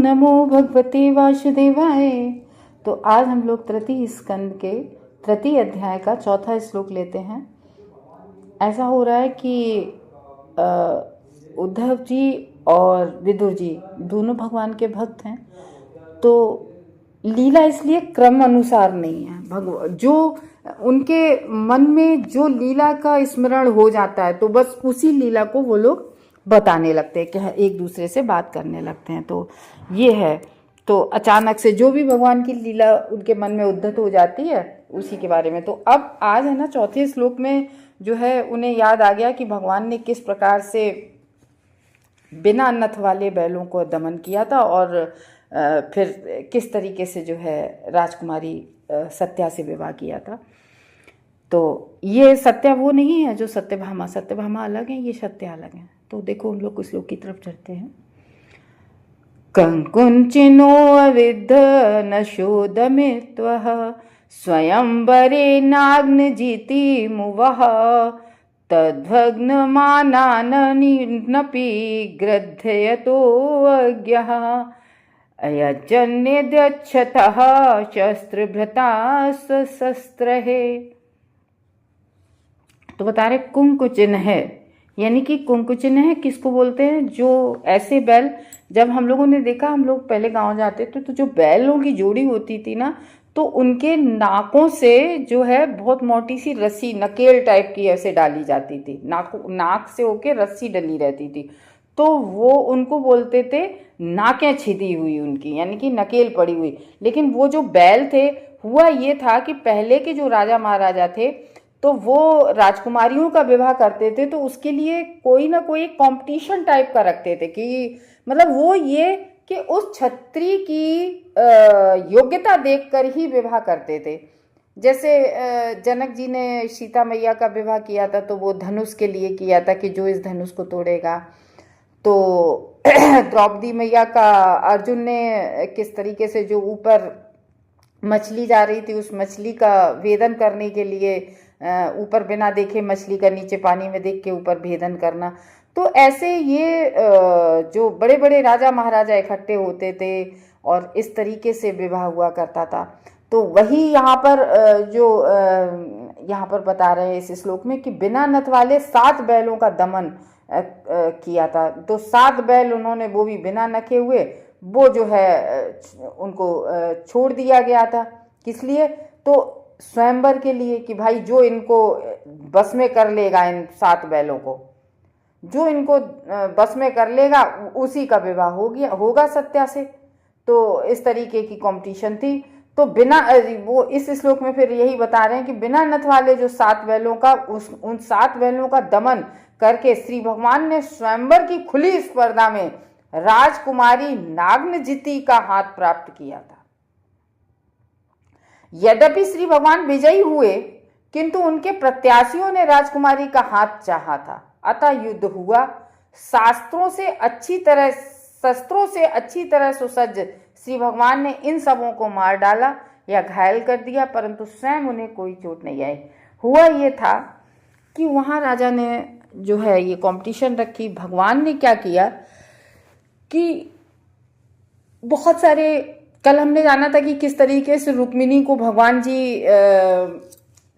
नमो भगवते वासुदेवाय। तो आज हम लोग तृतीय स्कंद के तृतीय अध्याय का चौथा श्लोक लेते हैं। ऐसा हो रहा है कि उद्धव जी और विदुर जी दोनों भगवान के भक्त हैं, तो लीला इसलिए क्रम अनुसार नहीं है। भगवान जो उनके मन में जो लीला का स्मरण हो जाता है तो बस उसी लीला को वो लोग बताने लगते हैं, कि एक दूसरे से बात करने लगते हैं। तो ये है, तो अचानक से जो भी भगवान की लीला उनके मन में उद्धत हो जाती है उसी के बारे में। तो अब आज है ना, चौथे श्लोक में जो है उन्हें याद आ गया कि भगवान ने किस प्रकार से बिना नथ वाले बैलों को दमन किया था और फिर किस तरीके से जो है राजकुमारी सत्या से विवाह किया था। तो ये सत्या वो नहीं है जो सत्यभामा अलग है, ये सत्या अलग है। तो देखो हम लोग उस श्लोक की तरफ चलते हैं। कंकुंचिनो अविद्ध नशोदमित्वः स्वयंवरे नाग्नजिति मुवः तद्भग्नमानानपि ग्रध्यतो अज्ञः अयजन्यद्यच्छतः शस्त्रभृता शस्त्रहे। तो बता रहे कुंकुचिन है, यानी कि कुंकुचिन है किसको बोलते हैं? जो ऐसे बैल, जब हम लोगों ने देखा, हम लोग पहले गांव जाते थे तो जो बैलों की जोड़ी होती थी ना, तो उनके नाकों से जो है बहुत मोटी सी रस्सी, नकेल टाइप की ऐसे डाली जाती थी, नाक से होके रस्सी डली रहती थी। तो वो उनको बोलते थे नाकें छिदी हुई उनकी, यानी कि नकेल पड़ी हुई। लेकिन वो जो बैल थे, हुआ ये था कि पहले के जो राजा महाराजा थे तो वो राजकुमारियों का विवाह करते थे, तो उसके लिए कोई ना कोई कंपटीशन टाइप का रखते थे कि मतलब वो ये कि उस छत्री की योग्यता देखकर ही विवाह करते थे। जैसे जनक जी ने सीता मैया का विवाह किया था तो वो धनुष के लिए किया था कि जो इस धनुष को तोड़ेगा। तो द्रौपदी मैया का अर्जुन ने किस तरीके से जो ऊपर मछली जा रही थी उस मछली का भेदन करने के लिए ऊपर बिना देखे मछली का नीचे पानी में देख के ऊपर भेदन करना। तो ऐसे ये जो बड़े बड़े राजा महाराजा इकट्ठे होते थे और इस तरीके से विवाह हुआ करता था। तो वही यहाँ पर जो यहाँ पर बता रहे हैं इस श्लोक में कि बिना नथ वाले 7 बैलों का दमन किया था। तो 7 बैल उन्होंने, वो भी बिना नखे हुए, वो जो है उनको छोड़ दिया गया था। किस लिए? तो स्वयंवर के लिए, कि भाई जो इनको बस में कर लेगा, इन 7 बैलों को जो इनको बस में कर लेगा उसी का विवाह होगा सत्या से। तो इस तरीके की कंपटीशन थी। तो बिना, वो इस श्लोक में फिर यही बता रहे हैं कि बिना नथ वाले जो 7 बैलों का, उन 7 बैलों का दमन करके श्री भगवान ने स्वयंवर की खुली स्पर्धा में राजकुमारी नाग्नजिति का हाथ प्राप्त किया था। यद्यपि श्री भगवान विजयी हुए, किंतु उनके प्रत्याशियों ने राजकुमारी का हाथ चाहा था। अतः युद्ध हुआ। शस्त्रों से अच्छी तरह सुसज्ज श्री भगवान ने इन सबों को मार डाला या घायल कर दिया, परंतु स्वयं उन्हें कोई चोट नहीं आई। हुआ ये था कि वहां राजा ने जो है ये कंपटीशन रखी। भगवान ने क्या किया कि बहुत सारे, कल हमने जाना था कि किस तरीके से रुक्मिणी को भगवान जी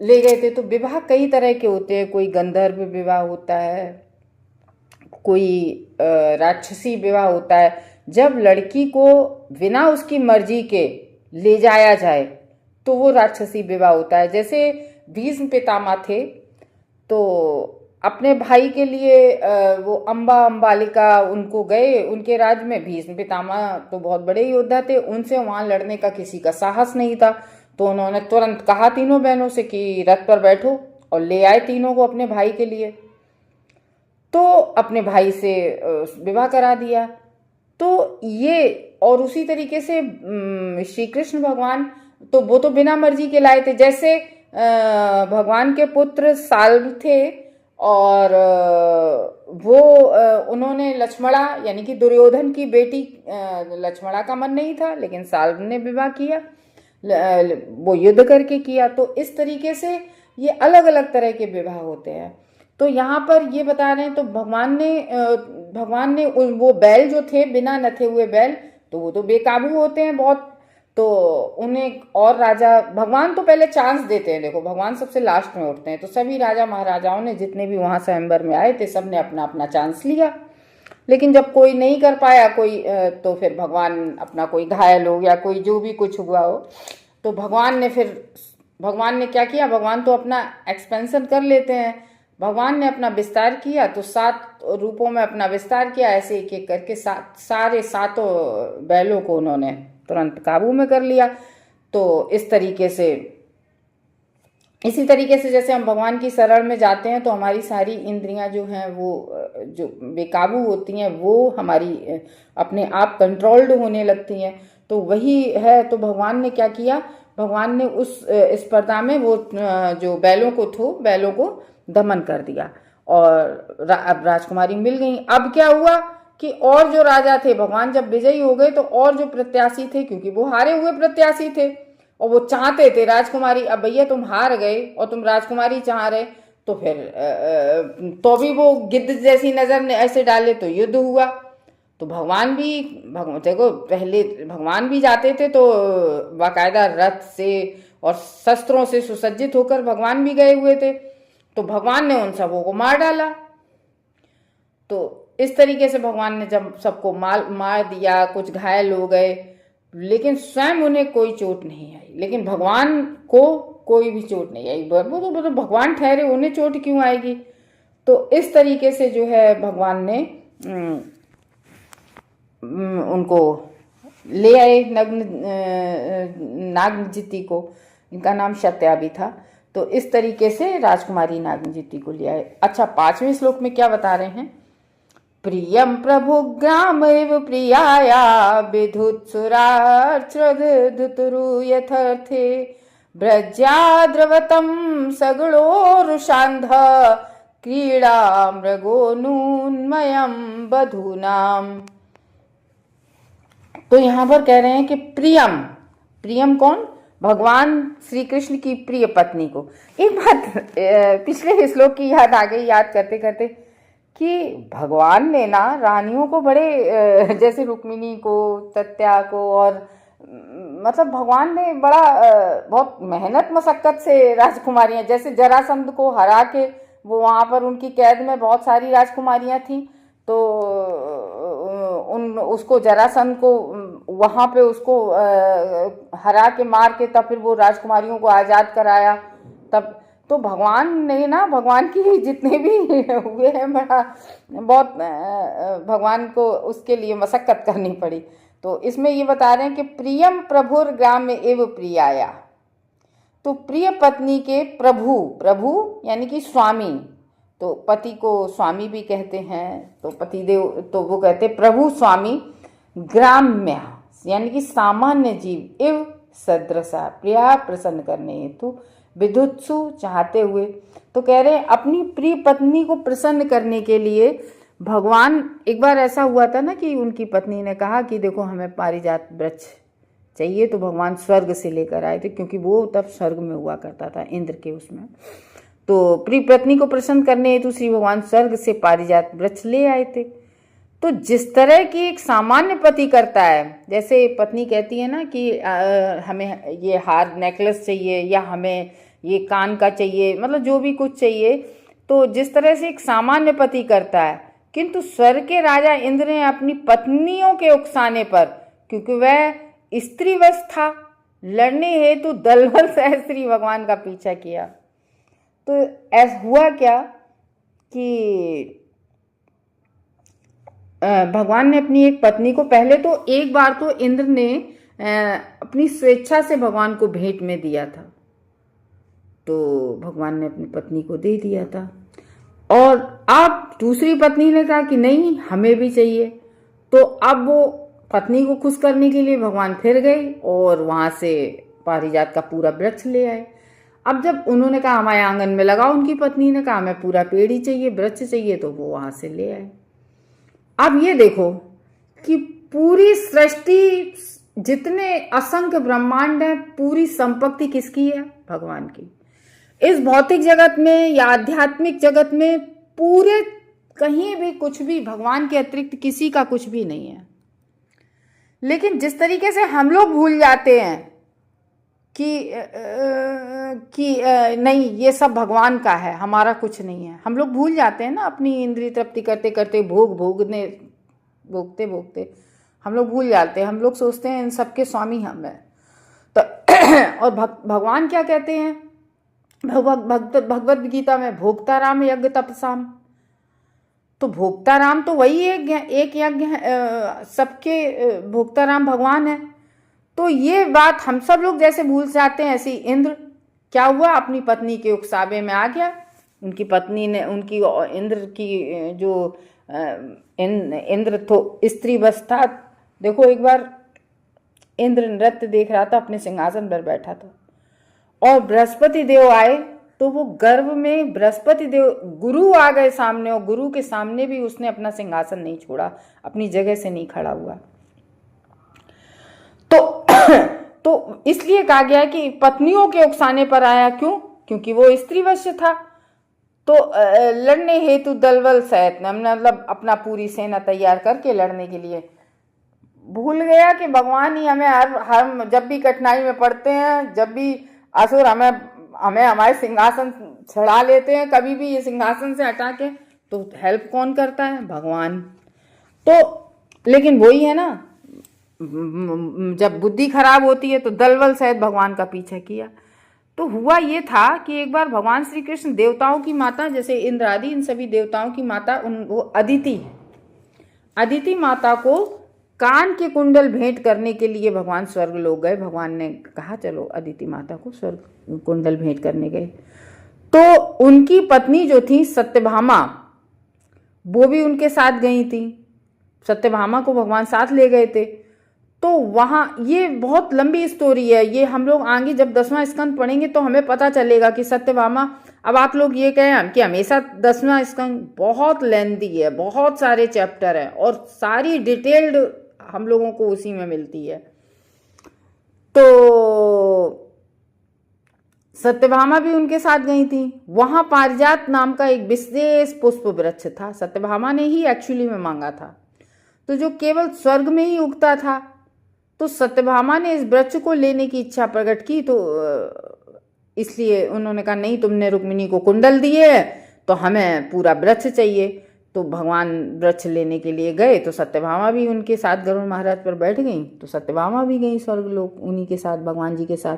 ले गए थे। तो विवाह कई तरह के होते हैं। कोई गंधर्व विवाह होता है, कोई राक्षसी विवाह होता है। जब लड़की को बिना उसकी मर्जी के ले जाया जाए तो वो राक्षसी विवाह होता है। जैसे भीष्म पितामह थे, तो अपने भाई के लिए वो अंबालिका उनको गए उनके राज्य में। भीष्म पितामह तो बहुत बड़े योद्धा थे, उनसे वहां लड़ने का किसी का साहस नहीं था। तो उन्होंने तुरंत कहा तीनों बहनों से कि रथ पर बैठो, और ले आए तीनों को अपने भाई के लिए। तो अपने भाई से विवाह करा दिया। तो ये, और उसी तरीके से श्री कृष्ण भगवान, तो वो तो बिना मर्जी के लाए थे। जैसे भगवान के पुत्र साल्व थे और वो उन्होंने लक्ष्मणा, यानी कि दुर्योधन की बेटी लक्ष्मणा का मन नहीं था, लेकिन साल्व ने विवाह किया, वो युद्ध करके किया। तो इस तरीके से ये अलग अलग तरह के विवाह होते हैं। तो यहाँ पर ये बता रहे हैं, तो भगवान ने वो बैल जो थे बिना नथे हुए बैल, तो वो तो बेकाबू होते हैं बहुत। तो उन्हें और राजा, भगवान तो पहले चांस देते हैं, देखो भगवान सबसे लास्ट में उठते हैं। तो सभी राजा महाराजाओं ने, जितने भी वहां स्वयंवर में आए थे, सब ने अपना अपना चांस लिया। लेकिन जब कोई नहीं कर पाया, कोई तो फिर भगवान अपना, कोई घायल हो गया, कोई जो भी कुछ हुआ हो, तो भगवान ने क्या किया, भगवान तो अपना एक्सपेंशन कर लेते हैं। भगवान ने अपना विस्तार किया, तो 7 रूपों में अपना विस्तार किया। ऐसे एक एक करके सारे 7 बैलों को उन्होंने तुरंत काबू में कर लिया। तो इसी तरीके से जैसे हम भगवान की शरण में जाते हैं, तो हमारी सारी इंद्रियां जो हैं वो जो बेकाबू होती हैं, वो हमारी अपने आप कंट्रोल्ड होने लगती हैं। तो वही है। तो भगवान ने क्या किया, भगवान ने उस स्पर्धा में वो जो बैलों को दमन कर दिया, और अब राजकुमारी मिल गई। अब क्या हुआ कि और जो राजा थे, भगवान जब विजयी हो गए, तो और जो प्रत्याशी थे, क्योंकि वो हारे हुए प्रत्याशी थे और वो चाहते थे राजकुमारी, अब भैया तुम हार गए और तुम राजकुमारी चाह रहे, तो फिर तो भी वो गिद्ध जैसी नजर ने ऐसे डाले, तो युद्ध हुआ। तो देखो पहले भगवान भी जाते थे, तो बाकायदा रथ से और शस्त्रों से सुसज्जित होकर भगवान भी गए हुए थे। तो भगवान ने उन सबों को मार डाला। तो इस तरीके से भगवान ने जब सबको मार दिया, कुछ घायल हो गए, लेकिन स्वयं उन्हें कोई चोट नहीं आई। लेकिन भगवान को कोई भी चोट नहीं आई। वो तो भगवान ठहरे, उन्हें चोट क्यों आएगी। तो इस तरीके से जो है भगवान ने उनको ले आए, नागजिति को, इनका नाम सत्या भी था। तो इस तरीके से राजकुमारी नागजिति को ले आए। अच्छा, 5वें श्लोक में क्या बता रहे हैं, प्रियम प्रभु ग्राम एव प्रियाया विधुत्सुरार्चधुतरु यथर्थे ब्रज्याद्रवतम सगुणोरुषांध क्रीड़ा मृगोन्मयम बधूनाम। तो यहां पर कह रहे हैं कि प्रियम कौन, भगवान श्री कृष्ण की प्रिय पत्नी को। एक बात पिछले श्लोक की याद आ गई, याद करते करते, कि भगवान ने ना रानियों को बड़े, जैसे रुक्मिणी को, तत्या को, और मतलब भगवान ने बहुत मेहनत मशक्कत से राजकुमारियां, जैसे जरासंध को हरा के वो वहां पर उनकी कैद में बहुत सारी राजकुमारियां थीं, तो उसको जरासंध को वहां पे उसको हरा के मार के तब फिर वो राजकुमारियों को आजाद कराया। तब तो भगवान ने ना, भगवान की जितने भी हुए हैं, बहुत भगवान को उसके लिए मशक्कत करनी पड़ी। तो इसमें ये बता रहे हैं कि प्रियम प्रभुर ग्राम में एव प्रियाया। तो प्रिय पत्नी के प्रभु यानी कि स्वामी, तो पति को स्वामी भी कहते हैं, तो पतिदेव, तो वो कहते प्रभु स्वामी, ग्राम्य यानी कि सामान्य जीव, एव सदृशा प्रिया प्रसन्न करने हेतु, विधुत्सु चाहते हुए। तो कह रहे हैं अपनी प्रिय पत्नी को प्रसन्न करने के लिए भगवान, एक बार ऐसा हुआ था ना कि उनकी पत्नी ने कहा कि देखो हमें पारिजात वृक्ष चाहिए, तो भगवान स्वर्ग से लेकर आए थे, क्योंकि वो तब स्वर्ग में हुआ करता था, इंद्र के उसमें। तो प्रिय पत्नी को प्रसन्न करने हेतु श्री भगवान स्वर्ग से पारिजात वृक्ष ले आए थे। तो जिस तरह की एक सामान्य पति करता है, जैसे पत्नी कहती है ना कि हमें ये हार नेकलेस चाहिए, या हमें ये कान का चाहिए, मतलब जो भी कुछ चाहिए, तो जिस तरह से एक सामान्य पति करता है, किंतु स्वर्ग के राजा इंद्र ने अपनी पत्नियों के उकसाने पर, क्योंकि वह स्त्रीवश था, लड़ने हेतु दलबल से श्री भगवान का पीछा किया। तो ऐसा हुआ क्या कि भगवान ने अपनी एक पत्नी को, पहले तो एक बार तो इंद्र ने अपनी स्वेच्छा से भगवान को भेंट में दिया था, तो भगवान ने अपनी पत्नी को दे दिया था। और अब दूसरी पत्नी ने कहा कि नहीं, हमें भी चाहिए। तो अब वो पत्नी को खुश करने के लिए भगवान फिर गए और वहां से पारिजात का पूरा वृक्ष ले आए। अब जब उन्होंने कहा हमारे आंगन में लगाओ, उनकी पत्नी ने कहा हमें पूरा पेड़ ही चाहिए, वृक्ष चाहिए, तो वो वहां से ले आए। अब ये देखो कि पूरी सृष्टि, जितने असंख्य ब्रह्मांड है, पूरी संपत्ति किसकी है, भगवान की। इस भौतिक जगत में या आध्यात्मिक जगत में पूरे कहीं भी कुछ भी भगवान के अतिरिक्त किसी का कुछ भी नहीं है। लेकिन जिस तरीके से हम लोग भूल जाते हैं नहीं, ये सब भगवान का है, हमारा कुछ नहीं है, हम लोग भूल जाते हैं ना, अपनी इंद्रिय तृप्ति करते करते भोगते भोगते हम लोग भूल जाते हैं। हम लोग सोचते हैं इन सबके स्वामी हम हैं। तो और भगवान क्या कहते हैं भगवत गीता में, भोक्ता राम यज्ञ तपसाम। तो भोक्ता राम तो वही एक यज्ञ है, सबके भोक्ता राम भगवान है। तो ये बात हम सब लोग जैसे भूल जाते हैं, ऐसी इंद्र क्या हुआ, अपनी पत्नी के उकसावे में आ गया। उनकी पत्नी ने, उनकी इंद्र की जो इंद्र तो स्त्री बस था। देखो एक बार इंद्र नृत्य देख रहा था, अपने सिंहासन पर बैठा था, और बृहस्पति देव आए, तो वो गर्व में बृहस्पति देव, गुरु आ गए सामने, और गुरु के सामने भी उसने अपना सिंहासन नहीं छोड़ा, अपनी जगह से नहीं खड़ा हुआ। तो इसलिए कहा गया कि पत्नियों के उकसाने पर आया। क्यों? क्योंकि वो स्त्रीवश्य था। तो लड़ने हेतु दलबल सहित, मतलब अपना पूरी सेना तैयार करके लड़ने के लिए, भूल गया कि भगवान ही हमें हर जब भी कठिनाई में पड़ते हैं, जब भी असुर हमें हमारे सिंहासन छड़ा लेते हैं, कभी भी ये सिंहासन से हटा के, तो हेल्प कौन करता है? भगवान। तो लेकिन वही है ना, जब बुद्धि खराब होती है तो दलबल सहित भगवान का पीछा किया। तो हुआ ये था कि एक बार भगवान श्री कृष्ण देवताओं की माता, जैसे इंद्र आदि इन सभी देवताओं की माता, वो अदिति है, अदिति माता को कान के कुंडल भेंट करने के लिए भगवान स्वर्ग लोग गए। भगवान ने कहा चलो अदिति माता को स्वर्ग कुंडल भेंट करने गए। तो उनकी पत्नी जो थी सत्यभामा, वो भी उनके साथ गई थी। सत्यभामा को भगवान साथ ले गए थे। तो वहाँ, ये बहुत लंबी स्टोरी है, ये हम लोग आगे जब 10वां स्कंद पढ़ेंगे तो हमें पता चलेगा कि सत्यभामा, अब आप लोग ये कहें कि हमेशा 10वां स्कंद बहुत लेंथी है, बहुत सारे चैप्टर हैं, और सारी डिटेल्ड हम लोगों को उसी में मिलती है। तो सत्यभामा भी उनके साथ गई थी। वहां पारिजात नाम का एक विशेष पुष्प वृक्ष था, सत्यभामा ने ही एक्चुअली में मांगा था, तो जो केवल स्वर्ग में ही उगता था। तो सत्यभामा ने इस वृक्ष को लेने की इच्छा प्रकट की। तो इसलिए उन्होंने कहा नहीं, तुमने रुक्मिणी को कुंडल दिए है तो हमें पूरा वृक्ष चाहिए। तो भगवान वृक्ष लेने के लिए गए, तो सत्यभामा भी उनके साथ गरुड़ महाराज पर बैठ गई। तो सत्यभामा भी गई स्वर्ग लोक उन्हीं के साथ, भगवान जी के साथ।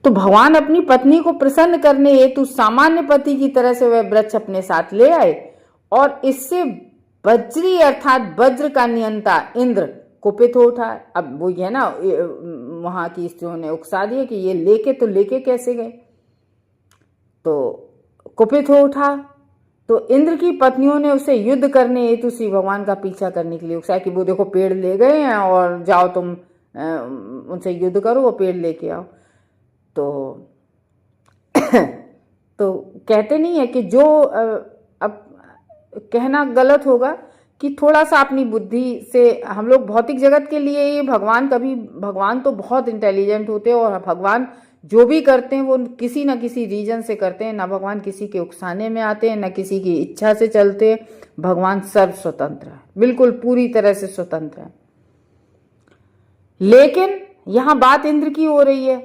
तो भगवान अपनी पत्नी को प्रसन्न करने हेतु सामान्य पति की तरह से वह वृक्ष अपने साथ ले आए, और इससे वज्री अर्थात वज्र का नियंता इंद्र कुपित हो उठा। अब वो है ना, वहां की स्त्रियों ने उकसा दिया कि ये लेके कैसे गए, तो कुपित हो उठा। तो इंद्र की पत्नियों ने उसे युद्ध करने हेतु श्री भगवान का पीछा करने के लिए उकसाया कि वो देखो पेड़ ले गए हैं, और जाओ तुम उनसे युद्ध करो, वो पेड़ लेके आओ। तो कहते नहीं है कि जो, अब कहना गलत होगा कि थोड़ा सा अपनी बुद्धि से, हम लोग भौतिक जगत के लिए ये भगवान तो बहुत इंटेलिजेंट होते हैं, और भगवान जो भी करते हैं वो किसी न किसी रीजन से करते हैं। ना भगवान किसी के उकसाने में आते हैं, ना किसी की इच्छा से चलते हैं। भगवान सर्व स्वतंत्र है, बिल्कुल पूरी तरह से स्वतंत्र है। लेकिन यहां बात इंद्र की हो रही है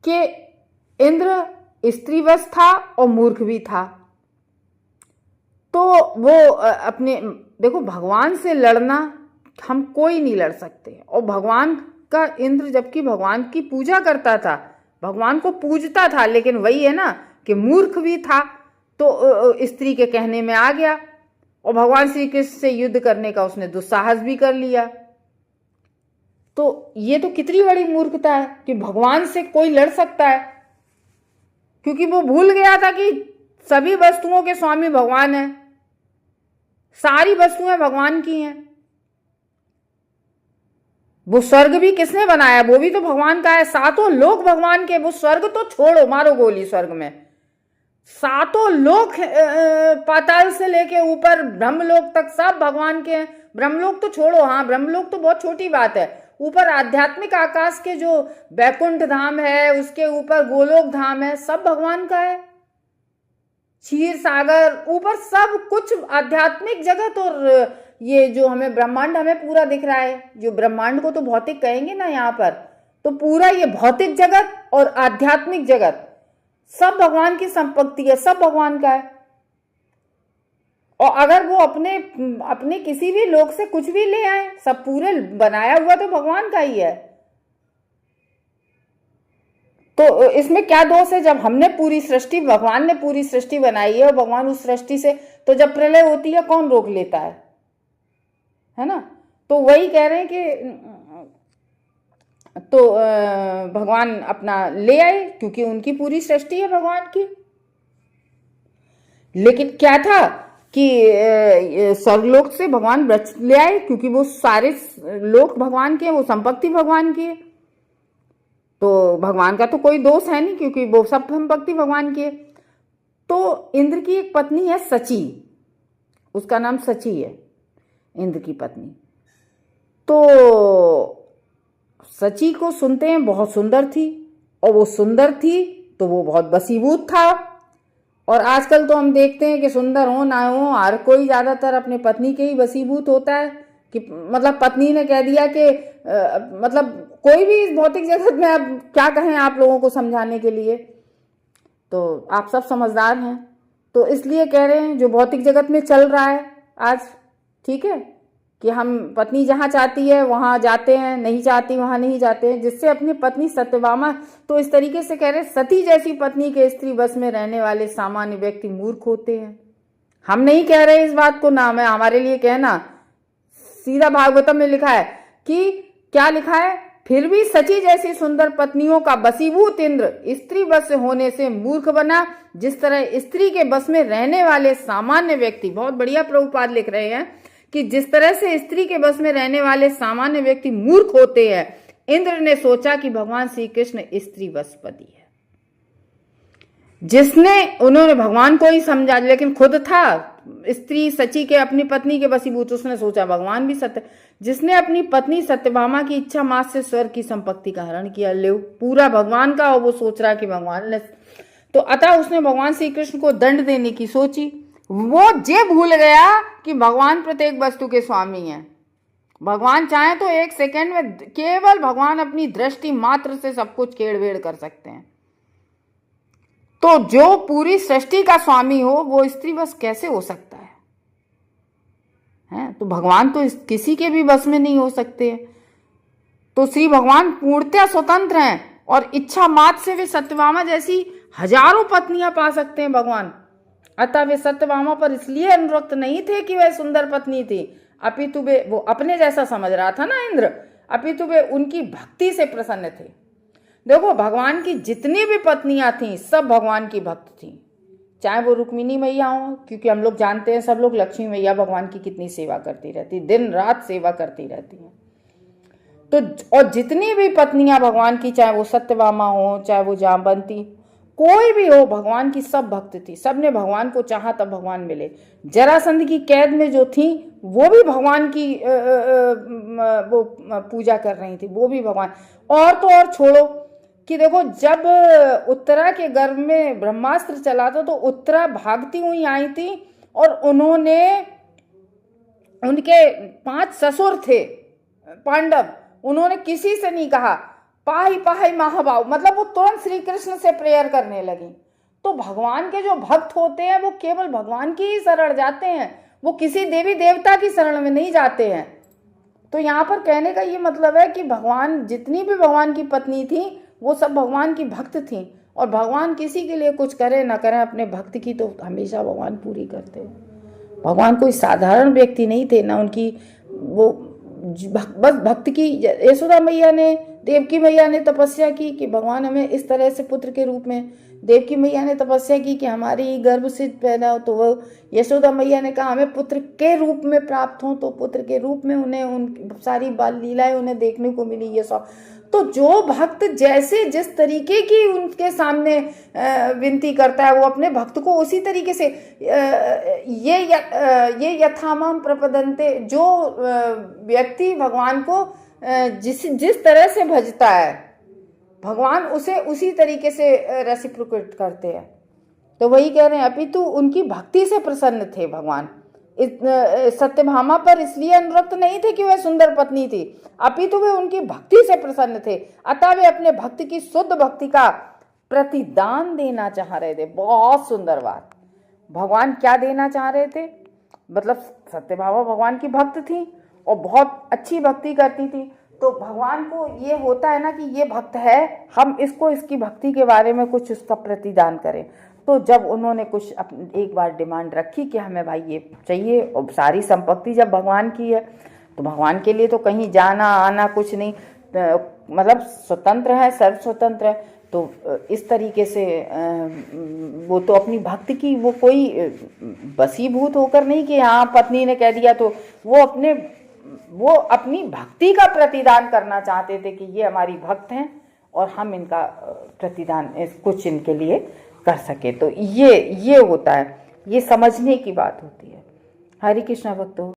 कि इंद्र स्त्रीवश था और मूर्ख भी था। तो वो अपने, देखो भगवान से लड़ना हम कोई नहीं लड़ सकते, और भगवान का इंद्र जबकि भगवान की पूजा करता था, भगवान को पूजता था, लेकिन वही है ना कि मूर्ख भी था। तो स्त्री के कहने में आ गया, और भगवान श्री कृष्ण से युद्ध करने का उसने दुस्साहस भी कर लिया। तो ये तो कितनी बड़ी मूर्खता है कि भगवान से कोई लड़ सकता है, क्योंकि वो भूल गया था कि सभी वस्तुओं के स्वामी भगवान हैं, सारी वस्तुएं भगवान की हैं। वो स्वर्ग भी किसने बनाया? वो भी तो भगवान का है। सातों लोक भगवान के, वो स्वर्ग तो छोड़ो, मारो गोली स्वर्ग में। सातों लोक पाताल से लेके ऊपर ब्रह्मलोक तक सब भगवान के हैं। ब्रह्मलोक तो छोड़ो, हाँ ब्रह्मलोक तो बहुत छोटी बात है। ऊपर आध्यात्मिक आकाश के जो वैकुंठ धाम है, उसके ऊपर गोलोक धाम है, सब भगवान का है। क्षीर सागर, ऊपर सब कुछ आध्यात्मिक जगत और ये जो हमें ब्रह्मांड हमें पूरा दिख रहा है, जो ब्रह्मांड को तो भौतिक कहेंगे ना यहाँ पर, तो पूरा ये भौतिक जगत और आध्यात्मिक जगत सब भगवान की संपत्ति है, सब भगवान का है। और अगर वो अपने अपने किसी भी लोक से कुछ भी ले आए, सब पूरे बनाया हुआ तो भगवान का ही है। तो इसमें क्या दोष है? जब हमने पूरी सृष्टि, भगवान ने पूरी सृष्टि बनाई है और भगवान उस सृष्टि से, तो जब प्रलय होती है कौन रोक लेता है ना? तो वही कह रहे हैं कि तो भगवान अपना ले आए क्योंकि उनकी पूरी सृष्टि है भगवान की। लेकिन क्या था कि स्वर्गलोक से भगवान वृक्ष ले आए क्योंकि वो सारे लोक भगवान के, वो संपत्ति भगवान की है। तो भगवान का तो कोई दोष है नहीं क्योंकि वो सब संपत्ति भगवान की है। तो इंद्र की एक पत्नी है सची, उसका नाम सची है, इंद्र की पत्नी। तो सची को सुनते हैं बहुत सुंदर थी, और वो सुंदर थी तो वो बहुत वशीभूत था। और आजकल तो हम देखते हैं कि सुंदर हो ना हो, हर कोई ज्यादातर अपने पत्नी के ही वशीभूत होता है। कि मतलब पत्नी ने कह दिया कि मतलब कोई भी इस भौतिक जगत में, अब क्या कहें आप लोगों को समझाने के लिए, तो आप सब समझदार हैं, तो इसलिए कह रहे हैं जो भौतिक जगत में चल रहा है आज, ठीक है, कि हम पत्नी जहाँ चाहती है वहाँ जाते हैं, नहीं चाहती वहाँ नहीं जाते हैं, जिससे अपनी पत्नी सत्यभामा, तो इस तरीके से कह रहे सती जैसी पत्नी के स्त्री बस में रहने वाले सामान्य व्यक्ति मूर्ख होते हैं। हम नहीं कह रहे इस बात को, नाम है हमारे लिए कहना, सीधा भागवतम में लिखा है कि क्या लिखा है, फिर भी सची जैसी सुंदर पत्नियों का वशीभूत इंद्र स्त्री बस होने से मूर्ख बना, जिस तरह स्त्री के बस में रहने वाले सामान्य व्यक्ति, बहुत बढ़िया प्रभुपाद लिख रहे हैं कि जिस तरह से स्त्री के बस में रहने वाले सामान्य व्यक्ति मूर्ख होते हैं, इंद्र ने सोचा कि भगवान श्री कृष्ण स्त्री बसपति है। जिसने, उन्होंने भगवान को ही समझा, लेकिन खुद था स्त्री सची के अपनी पत्नी के वशीभूत, उसने सोचा भगवान भी सत्य, जिसने अपनी पत्नी सत्यभामा की इच्छा मात्र से स्वर्ग की संपत्ति का हरण किया, ले पूरा भगवान का, और वो सोच रहा कि भगवान ने, तो अतः उसने भगवान श्री कृष्ण को दंड देने की सोची। वो ये भूल गया कि भगवान प्रत्येक वस्तु के स्वामी हैं। भगवान चाहे तो एक सेकंड में, केवल भगवान अपनी दृष्टि मात्र से सब कुछ खेड़-वेड़ कर सकते हैं। तो जो पूरी सृष्टि का स्वामी हो वो स्त्री बस कैसे हो सकता है? तो भगवान तो किसी के भी बस में नहीं हो सकते। तो श्री भगवान पूर्णतः स्वतंत्र हैं और इच्छा मात्र से वे सत्यभामा जैसी हजारों पत्नियां पा सकते हैं भगवान। अतः वे सत्यभामा पर इसलिए अनुरक्त नहीं थे कि वह सुंदर पत्नी थी, अपितु वे, वो अपने जैसा समझ रहा था ना इंद्र, अपितु वे उनकी भक्ति से प्रसन्न थे। देखो भगवान की जितनी भी पत्नियां थीं सब भगवान की भक्त थीं, चाहे वो रुक्मिणी मैया हो, क्योंकि हम लोग जानते हैं सब लोग लक्ष्मी मैया भगवान की कितनी सेवा करती रहती, दिन रात सेवा करती रहती हैं। तो और जितनी भी पत्नियां भगवान की, चाहे वो सत्यभामा हो, चाहे वो जामवंती, कोई भी हो, भगवान की सब भक्त थी, सबने भगवान को चाहा तब भगवान मिले। जरासंध की कैद में जो थी वो भी भगवान की वो पूजा कर रही थी, वो भी भगवान। और तो और छोड़ो कि देखो जब उत्तरा के गर्भ में ब्रह्मास्त्र चला था तो उत्तरा भागती हुई आई थी और उन्होंने, उनके 5 ससुर थे पांडव, उन्होंने किसी से नहीं कहा पाही पाही महाभाव, मतलब वो तुरंत श्री कृष्ण से प्रेयर करने लगी। तो भगवान के जो भक्त होते हैं वो केवल भगवान की ही शरण जाते हैं, वो किसी देवी देवता की शरण में नहीं जाते हैं। तो यहाँ पर कहने का ये मतलब है कि भगवान, जितनी भी भगवान की पत्नी थी वो सब भगवान की भक्त थी, और भगवान किसी के लिए कुछ करे ना करे, अपने भक्त की तो हमेशा भगवान पूरी करते हैं। भगवान कोई साधारण व्यक्ति नहीं थे ना, उनकी वो बस भक्त की। यशोदा मैया ने, देवकी मैया ने तपस्या की कि भगवान हमें इस तरह से पुत्र के रूप में, देवकी मैया ने तपस्या की कि हमारी गर्भ से पैदा हो, तो वो यशोदा मैया ने कहा हमें पुत्र के रूप में प्राप्त हो, तो पुत्र के रूप में उन्हें उन सारी बाल लीलाएं उन्हें देखने को मिली। ये सब तो जो भक्त जैसे जिस तरीके की उनके सामने विनती करता है वो अपने भक्त को उसी तरीके से, ये यथामाम प्रपदन्ते, जो व्यक्ति भगवान को जिस तरह से भजता है भगवान उसे उसी तरीके से रेसिप्रोकेट करते हैं। तो वही कह रहे हैं, अपितु उनकी भक्ति से प्रसन्न थे भगवान, सत्यभामा पर इसलिए अनुरक्त नहीं थे कि वह सुंदर पत्नी थी, अपितु वे उनकी भक्ति से प्रसन्न थे। अतः वे अपने भक्त की शुद्ध भक्ति का प्रतिदान देना चाह रहे थे। बहुत सुंदर बात। भगवान क्या देना चाह रहे थे? मतलब सत्यभामा भगवान की भक्त थी और बहुत अच्छी भक्ति करती थी, तो भगवान को ये होता है ना कि ये भक्त है, हम इसको इसकी भक्ति के बारे में कुछ उसका प्रतिदान करें। तो जब उन्होंने कुछ एक बार डिमांड रखी कि हमें भाई ये चाहिए, और सारी संपत्ति जब भगवान की है तो भगवान के लिए तो कहीं जाना आना कुछ नहीं, मतलब स्वतंत्र है, सर्व स्वतंत्र है। तो इस तरीके से वो तो अपनी भक्ति की वो कोई वशीभूत होकर नहीं कि हाँ पत्नी ने कह दिया, तो वो अपनी भक्ति का प्रतिदान करना चाहते थे कि ये हमारी भक्त हैं और हम इनका प्रतिदान कुछ इनके लिए कर सके। तो ये होता है, ये समझने की बात होती है। हरे कृष्णा भक्तों।